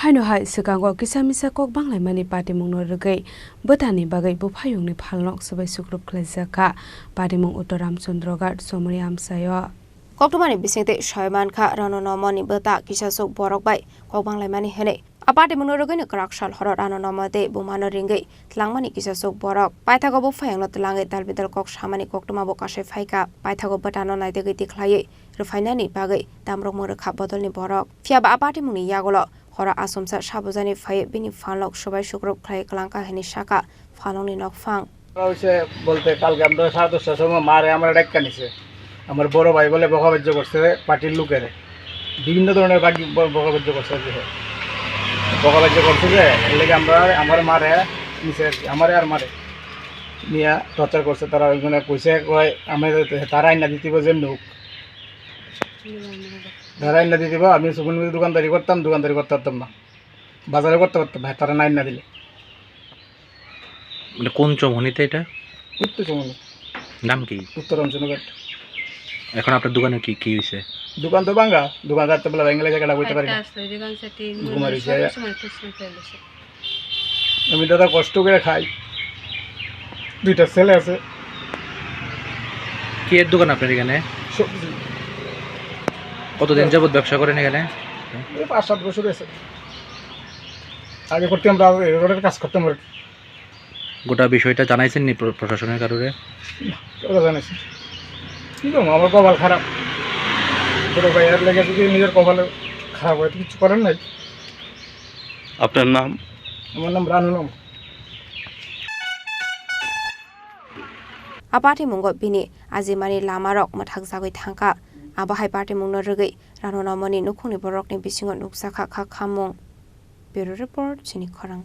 Haino hai sekango kisamisa kok banglaimani Patimung no regai botani bagai bupayungni Phalnok Swbai Sukurub Khlaijaknani Patimung Utoram Chondrogat Somri Amsayo Koktumani bisingte Shoymanka Ranonomoni bota kisasuk Bohrok bai kok banglaimani hene Patimung no regai Khoroksa horor Ranonomade bumano ringai tlangmani kisasuk Bohrok paithago bufayang no tlangai dalbidal kok samani koktuma bokase phaika paithago botano naidegi tikhlai refainani bagai damrok murkha bodolni Bohrok fiaba Patimungni yagolo Khora asomsa sabuzani faye bini Phalnok Swbai Sukurub Khlaijaknani heni shaka Phalnokni nokfang হইছে বলতে কালকে আমরা 10:30টার সময় মারে আমরা ডাক্কা নিছে আমার বড় ভাই বলে বকাবাজ্য করছে পার্টির লোকেরে বিভিন্ন ধরনের বকাবাজ্য করছে বকাবাজ্য করছে যে এর লাগি আমরা আমার মারে নিছে আমারে আর মারে নিয়া টর্চার করছে তারা ওইখানে কইছে কয় আমি তারাই না দিতে বজেন লোক তারাই না দিতে আমি সুকুনমির দোকানদারি করতাম না বাজারে করতে পারতাম না তারা নাই না দিলে মানে কোন চমনিতে এটা উত্তর চমনি নাম কি উত্তরাঞ্চলঘাট এখন আপনার দোকানে কি কি হইছে দোকান তো ভাঙা দোকান রাতে বেলা ভেঙে জায়গাটা বইতে পারি না আমি দাদা কষ্ট করে খাই দুইটা ছেলে আছে কি এর দোকান আপনার এখানে সবজি কতদিন যাবত ব্যবসা করেন এখানে 5-7 বছর হয়েছে আগে করতাম রোডের কাজ করতাম গোটা বিষয়টা জানাইছেন নি প্রশাসনের কারণে ওরা জানাইছে কিন্তু আমার কপাল খারাপ বড় ভাইয়ের লেগে যদি নিজের কপাল খারাপ হয় কিছু করেন নাই আপনার নাম আমার নাম Ranu Patimung bini azimani lamarok mathak jagoi thangka abahai Patimung no regai Ranonomoni nukhungni Bohrokni bisingo nuksakha khamung Bureau Report Chini Khorang